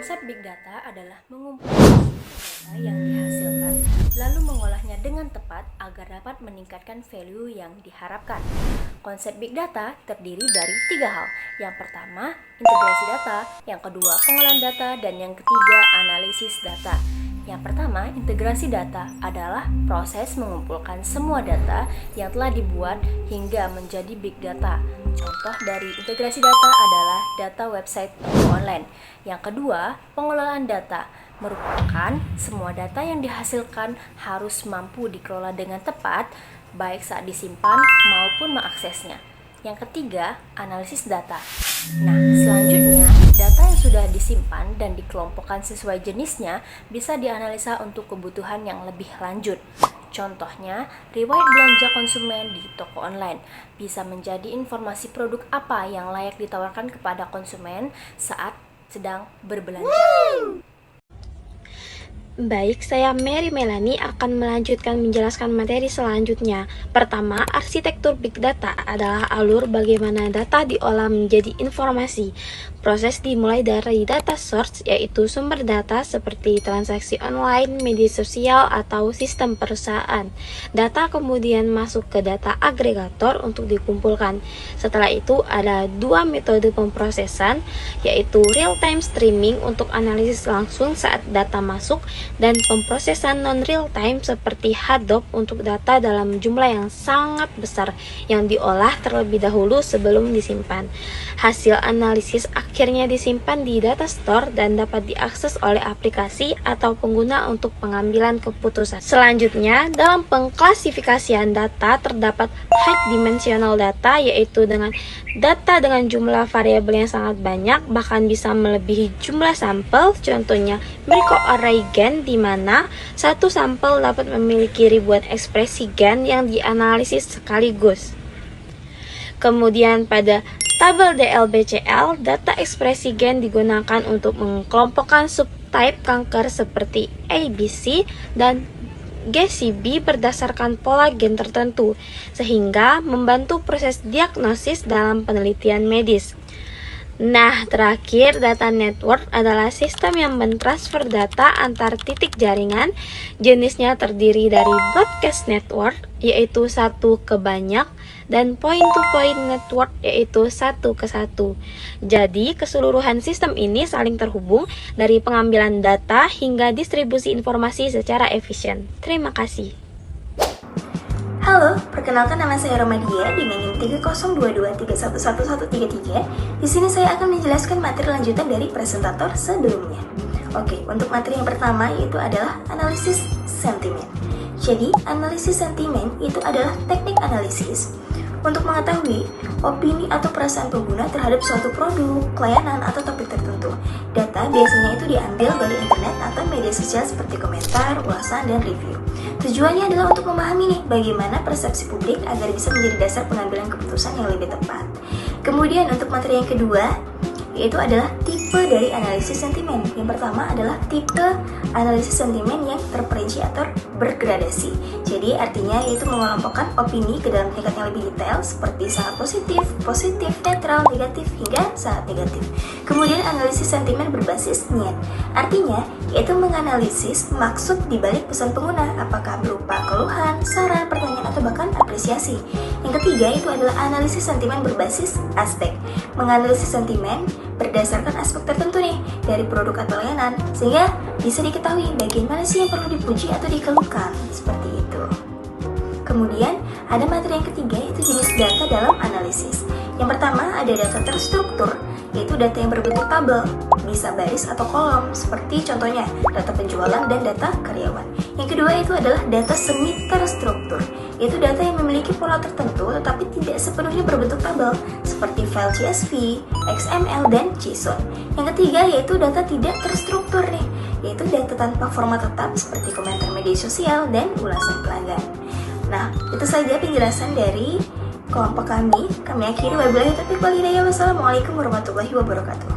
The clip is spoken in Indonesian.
Konsep Big Data adalah mengumpulkan data yang dihasilkan, lalu mengolahnya dengan tepat agar dapat meningkatkan value yang diharapkan. Konsep Big Data terdiri dari 3 hal. Yang pertama, integrasi data, yang kedua, pengolahan data, dan yang ketiga, analisis data. Yang pertama, integrasi data adalah proses mengumpulkan semua data yang telah dibuat hingga menjadi big data. Contoh dari integrasi data adalah data website toko online. Yang kedua, pengolahan data merupakan semua data yang dihasilkan harus mampu dikelola dengan tepat, baik saat disimpan maupun mengaksesnya. Yang ketiga, analisis data. Nah, selanjutnya, data yang sudah disimpan dan dikelompokkan sesuai jenisnya bisa dianalisa untuk kebutuhan yang lebih lanjut. Contohnya, riwayat belanja konsumen di toko online bisa menjadi informasi produk apa yang layak ditawarkan kepada konsumen saat sedang berbelanja. Baik, saya Mary Melani akan melanjutkan menjelaskan materi selanjutnya. Pertama, arsitektur Big Data adalah alur bagaimana data diolah menjadi informasi. Proses dimulai dari data source, yaitu sumber data seperti transaksi online, media sosial, atau sistem perusahaan. Data kemudian masuk ke data agregator untuk dikumpulkan. Setelah itu ada dua metode pemrosesan, yaitu real-time streaming untuk analisis langsung saat data masuk, dan pemrosesan non-real time seperti Hadoop untuk data dalam jumlah yang sangat besar yang diolah terlebih dahulu sebelum disimpan. Hasil analisis akhirnya disimpan di data store dan dapat diakses oleh aplikasi atau pengguna untuk pengambilan keputusan. Selanjutnya, dalam pengklasifikasian data terdapat high dimensional data, yaitu dengan data dengan jumlah variabel yang sangat banyak, bahkan bisa melebihi jumlah sampel. Contohnya Merkle-array gen, di mana satu sampel dapat memiliki ribuan ekspresi gen yang dianalisis sekaligus. Kemudian pada tabel DLBCL, data ekspresi gen digunakan untuk mengelompokkan subtype kanker seperti ABC dan GCB berdasarkan pola gen tertentu, sehingga membantu proses diagnosis dalam penelitian medis. Nah, terakhir, data network adalah sistem yang mentransfer data antar titik jaringan. Jenisnya terdiri dari broadcast network, yaitu satu ke banyak, dan point-to-point network, yaitu satu ke satu. Jadi, keseluruhan sistem ini saling terhubung dari pengambilan data hingga distribusi informasi secara efisien. Terima kasih. Halo, perkenalkan nama saya Romadia dengan NIM 30223111133. Di sini saya akan menjelaskan materi lanjutan dari presentator sebelumnya. Oke, untuk materi yang pertama yaitu adalah analisis sentimen. Jadi, analisis sentimen itu adalah teknik analisis untuk mengetahui opini atau perasaan pengguna terhadap suatu produk, layanan, atau topik tertentu. Data biasanya itu diambil dari internet atau media sosial seperti komentar, ulasan, dan review. Tujuannya adalah untuk memahami nih bagaimana persepsi publik agar bisa menjadi dasar pengambilan keputusan yang lebih tepat. Kemudian untuk materi yang kedua yaitu adalah tipe dari analisis sentimen. Yang pertama adalah tipe analisis sentimen yang terperinci atau bergradasi. Jadi artinya yaitu mengelompokkan opini ke dalam tingkat yang lebih detail seperti sangat positif, netral, negatif, hingga sangat negatif. Kemudian analisis sentimen berbasis niat. Artinya yaitu menganalisis maksud dibalik pesan pengguna, apakah berupa keluhan, saran, pertanyaan, atau bahkan apresiasi. Yang ketiga itu adalah analisis sentimen berbasis aspek. Menganalisis sentimen berdasarkan aspek tertentu nih dari produk atau layanan, sehingga bisa diketahui bagian mana sih yang perlu dipuji atau dikeluhkan, seperti itu. Kemudian ada materi yang ketiga yaitu jenis data dalam analisis. Yang pertama ada data terstruktur, yaitu data yang berbentuk tabel, bisa baris atau kolom, seperti contohnya data penjualan dan data karyawan. Yang kedua itu adalah data semi terstruktur, yaitu data yang memiliki pola tertentu tetapi tidak sepenuhnya berbentuk tabel, seperti file CSV, XML, dan JSON. Yang ketiga yaitu data tidak terstruktur nih, yaitu data tanpa format tetap seperti komentar media sosial dan ulasan pelanggan. Nah, itu saja penjelasan dari kelompok kami. Kami akhiri, wabillahi taufiq wal hidayah. Wassalamualaikum warahmatullahi wabarakatuh.